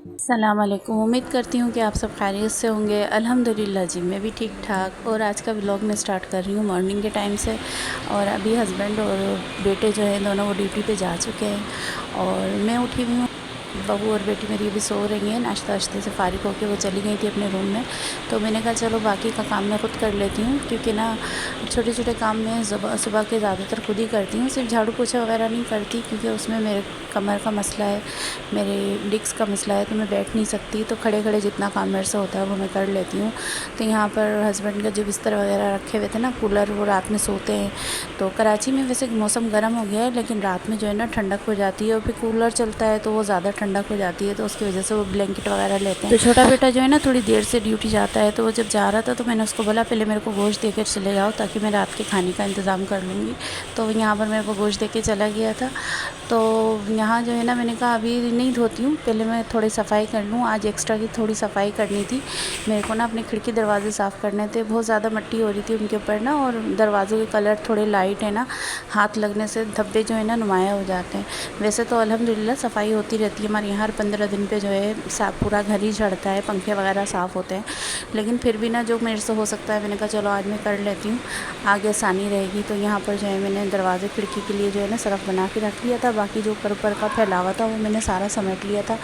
अस्सलाम वालेकुम। उम्मीद करती हूँ कि आप सब खैरियत से होंगे। अल्हम्दुलिल्लाह जी, मैं भी ठीक ठाक। और आज का व्लॉग मैं स्टार्ट कर रही हूँ मॉर्निंग के टाइम से। और अभी हस्बैंड और बेटे जो हैं दोनों वो ड्यूटी पे जा चुके हैं और मैं उठी हुई हूँ। बहू और बेटी मेरी अभी सो रही हैं। नाश्ता वाश्ते से फ़ारिग होकर वो चली गई थी अपने रूम में। तो मैंने कहा चलो बाकी का काम मैं ख़ुद कर लेती हूँ, क्योंकि ना छोटे छोटे काम मैं सुबह के ज़्यादातर खुद ही करती हूँ। सिर्फ झाड़ू पोछा वगैरह नहीं करती, क्योंकि उसमें मेरे कमर का मसला है, मेरे डिस्क का मसला है, तो मैं बैठ नहीं सकती। तो खड़े खड़े जितना काम मेरे से होता है वो मैं कर लेती हूँ। तो यहाँ पर हस्बैंड का जो बिस्तर वगैरह रखे हुए थे ना, कूलर, वो रात में सोते हैं। तो कराची में वैसे मौसम गर्म हो गया है, लेकिन रात में जो है ना ठंडक हो जाती है, और फिर कूलर चलता है तो वो ज़्यादा ठंडक हो जाती है, तो उसकी वजह से वो ब्लैंकेट वगैरह लेते हैं। तो छोटा बेटा जो है ना थोड़ी देर से ड्यूटी जाता है, तो वो जब जा रहा था तो मैंने उसको बोला पहले मेरे को गोश्त देकर चले जाओ, ताकि मैं रात के खाने का इंतज़ाम कर लूँगी। तो यहाँ पर मेरे को गोश्त दे के चला गया था। तो यहाँ जो है ना मैंने कहा अभी नहीं धोती हूँ, पहले मैं थोड़ी सफाई कर लूँ। आज एक्स्ट्रा की थोड़ी सफाई करनी थी मेरे को ना, अपने खिड़की दरवाजे साफ़ करने थे। बहुत ज़्यादा मिट्टी हो रही थी उनके ऊपर ना, और दरवाज़ों के कलर थोड़े लाइट है ना, हाथ लगने से धब्बे जो है ना नुमाया हो जाते हैं। वैसे तो अल्हम्दुलिल्लाह सफाई होती रहती है हमारे यहाँ, हर 15 दिन पे जो है साफ पूरा घर ही झड़ता है, पंखे वगैरह साफ़ होते हैं। लेकिन फिर भी ना जो मेरे से हो सकता है मैंने कहा चलो आज मैं कर लेती हूँ, आगे आसानी रहेगी। तो यहाँ पर जो है मैंने दरवाज़े खिड़की के लिए जो है ना सरफ़ बना के रख लिया था। बाकी जो ऊपर का फैलावा था वो मैंने सारा समेट लिया था।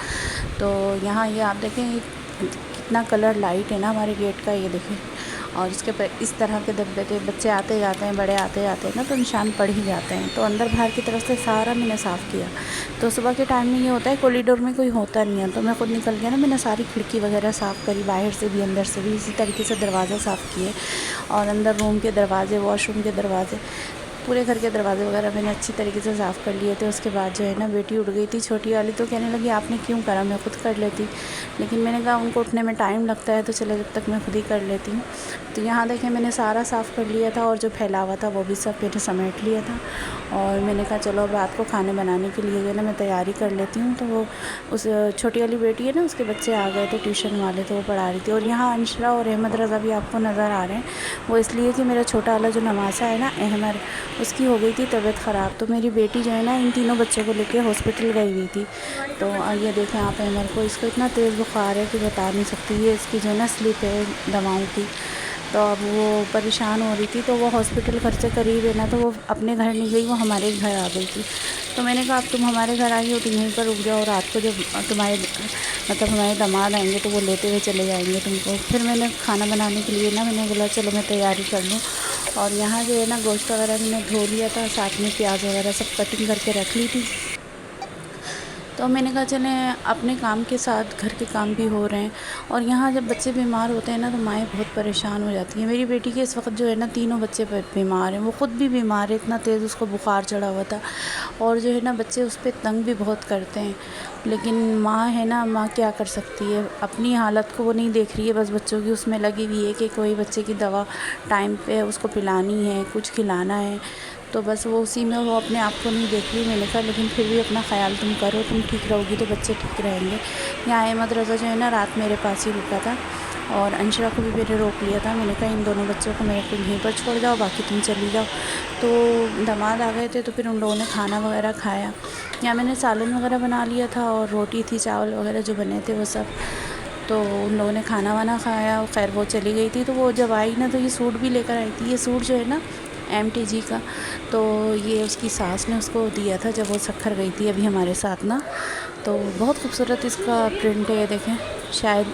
तो यहाँ ये आप देखें कितना कलर लाइट है ना हमारे गेट का, ये देखें। और इसके पर इस तरह के धब्बे थे, बच्चे आते जाते हैं, बड़े आते जाते हैं ना, तो निशान पड़ ही जाते हैं। तो अंदर बाहर की तरफ से सारा मैंने साफ़ किया। तो सुबह के टाइम में ये होता है कॉरिडोर में कोई होता नहीं है, तो मैं खुद निकल गया ना, मैंने सारी खिड़की वगैरह साफ़ करी, बाहर से भी अंदर से भी। इसी तरीके से दरवाज़ा साफ़ किए, और अंदर रूम के दरवाज़े, वॉशरूम के दरवाज़े, पूरे घर के दरवाजे वगैरह मैंने अच्छी तरीके से साफ़ कर लिए थे। उसके बाद जो है ना बेटी उठ गई थी छोटी वाली, तो कहने लगी आपने क्यों करा, मैं खुद कर लेती। लेकिन मैंने कहा उनको उठने में टाइम लगता है, तो चलो जब तक मैं खुद ही कर लेती हूँ। तो यहाँ देखें मैंने सारा साफ़ कर लिया था, और जो फैला हुआ था वो भी सब मैंने समेट लिया था। और मैंने कहा चलो अब रात को खाने बनाने के लिए जो है ना मैं तैयारी कर लेती हूँ। तो वो उस छोटी वाली बेटी है ना, उसके बच्चे आ गए थे ट्यूशन वाले, तो वो पढ़ा रही थी। और यहाँ अंशरा और अहमद रज़ा भी आपको नज़र आ रहे हैं। वो इसलिए कि मेरा छोटा वाला जो नवासा है ना अहमद, उसकी हो गई थी तबीयत ख़राब। तो मेरी बेटी जो है ना इन तीनों बच्चों को लेके हॉस्पिटल गई हुई थी। तो ये देखें आप अहमद को, इसको इतना तेज़ बुखार है कि बता नहीं सकती। ये इसकी जो है ना स्लिप है दवाओं की। तो अब वो परेशान हो रही थी, तो वो हॉस्पिटल घर से करीब है ना, तो वो अपने घर नहीं गई, वो हमारे घर आ गई थी। तो मैंने कहा अब तुम हमारे घर आई हो तो यहीं पर रुक जाओ, रात को जब तुम्हारे मतलब हमारे दामाद आएंगे तो वो लेते हुए चले जाएंगे तुमको। फिर मैंने खाना बनाने के लिए ना मैंने बोला चलो मैं तैयारी कर लूँ। और यहाँ जो है ना गोश्त वगैरह मैंने धो लिया था, साथ में प्याज वगैरह सब कटिंग करके रख ली थी। तो मैंने कहा चलें अपने काम के साथ घर के काम भी हो रहे हैं। और यहाँ जब बच्चे बीमार होते हैं ना तो माएँ बहुत परेशान हो जाती हैं। मेरी बेटी के इस वक्त जो है ना तीनों बच्चे बीमार हैं, वो ख़ुद भी बीमार है, इतना तेज़ उसको बुखार चढ़ा हुआ था। और जो है ना बच्चे उस पर तंग भी बहुत करते हैं। लेकिन माँ है ना, माँ क्या कर सकती है, अपनी हालत को वो नहीं देख रही है, बस बच्चों की उसमें लगी हुई है कि कोई बच्चे की दवा टाइम पे उसको पिलानी है, कुछ खिलाना है। तो बस वो उसी में वो अपने आप को नहीं देख रही। मैंने कहा लेकिन फिर भी अपना ख़्याल तुम करो, तुम ठीक रहोगी तो बच्चे ठीक रहेंगे। यहाँ अहमद रज़ा जो है ना रात मेरे पास ही रुका था, और अंशरा को भी मैंने रोक लिया था। मैंने कहा इन दोनों बच्चों को मेरे को यहीं पर छोड़ जाओ, बाकी तुम चली जाओ। तो दामाद आ गए थे, तो फिर उन लोगों ने खाना वगैरह खाया। यहाँ मैंने सालन वगैरह बना लिया था, और रोटी थी, चावल वगैरह जो बने थे वो सब। तो उन लोगों ने खाना वाना खाया, खैर वो चली गई थी। तो वो जब आई ना तो ये सूट भी लेकर आई थी। ये सूट जो है ना MTG का, तो ये उसकी सास ने उसको दिया था जब वो सखर गई थी अभी हमारे साथ ना। तो बहुत खूबसूरत इसका प्रिंट है, ये देखें। शायद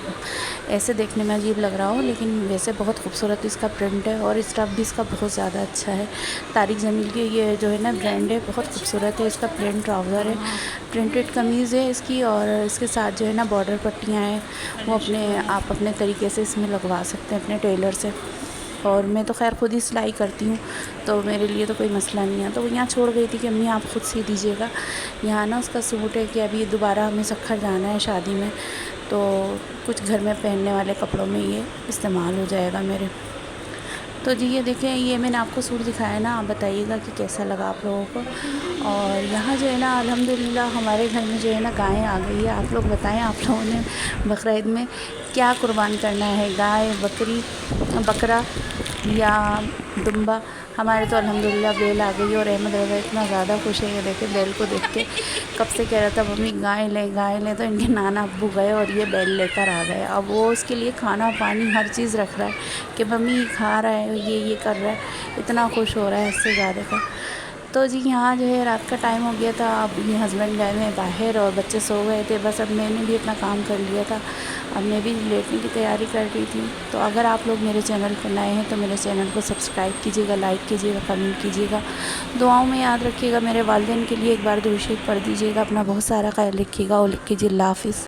ऐसे देखने में अजीब लग रहा हो, लेकिन वैसे बहुत खूबसूरत इसका प्रिंट है, और स्टफ़ भी इसका बहुत ज़्यादा अच्छा है। तारिक जमील की ये जो है ना ब्रांड है, बहुत खूबसूरत है। इसका प्रिंट ट्राउज़र है, प्रिंटेड कमीज़ है इसकी, और इसके साथ जो है ना बॉर्डर पट्टियाँ हैं, वो आप अपने तरीके से इसमें लगवा सकते हैं अपने टेलर से। और मैं तो खैर खुद ही सिलाई करती हूँ, तो मेरे लिए तो कोई मसला नहीं है। तो वो यहाँ छोड़ गई थी कि अम्मी आप ख़ुद सी दीजिएगा। यहाँ ना उसका सूट है कि अभी दोबारा हमें सखर जाना है शादी में, तो कुछ घर में पहनने वाले कपड़ों में ये इस्तेमाल हो जाएगा मेरे। तो जी ये देखें, ये मैंने आपको सूट दिखाया ना, आप बताइएगा कि कैसा लगा आप लोगों को। और यहाँ जो है ना अल्हम्दुलिल्लाह हमारे घर में जो है ना गायें आ गई है। आप लोग बताएं आप लोगों ने बकरीद में क्या कुर्बान करना है, गाय, बकरी, बकरा या दुम्बा। हमारे तो अल्हम्दुलिल्लाह बेल आ गई और अहमद रज़ा इतना ज़्यादा खुश है, ये देखे बेल को देख के। कब से कह रहा था मम्मी गाय ले, तो इनके नाना अब्बू गए और ये बेल लेकर आ गए। अब वो उसके लिए खाना पानी हर चीज़ रख रहा है कि मम्मी खा रहा है, ये कर रहा है, इतना खुश हो रहा है इससे ज़्यादा का। तो जी यहाँ जो है रात का टाइम हो गया था, अब ये हस्बैंड गए हुए बाहर और बच्चे सो गए थे। बस अब मैंने भी अपना काम कर लिया था, अब मैं भी लेटने की तैयारी कर रही थी। तो अगर आप लोग मेरे चैनल पर नए हैं तो मेरे चैनल को सब्सक्राइब कीजिएगा, लाइक कीजिएगा, कमेंट कीजिएगा, दुआओं में याद रखिएगा। मेरे वालिदैन के लिए एक बार दुरूद शरीफ पढ़ दीजिएगा। अपना बहुत सारा ख्याल रखिएगा और लिख कीजिए। अल्लाह हाफ़िज़।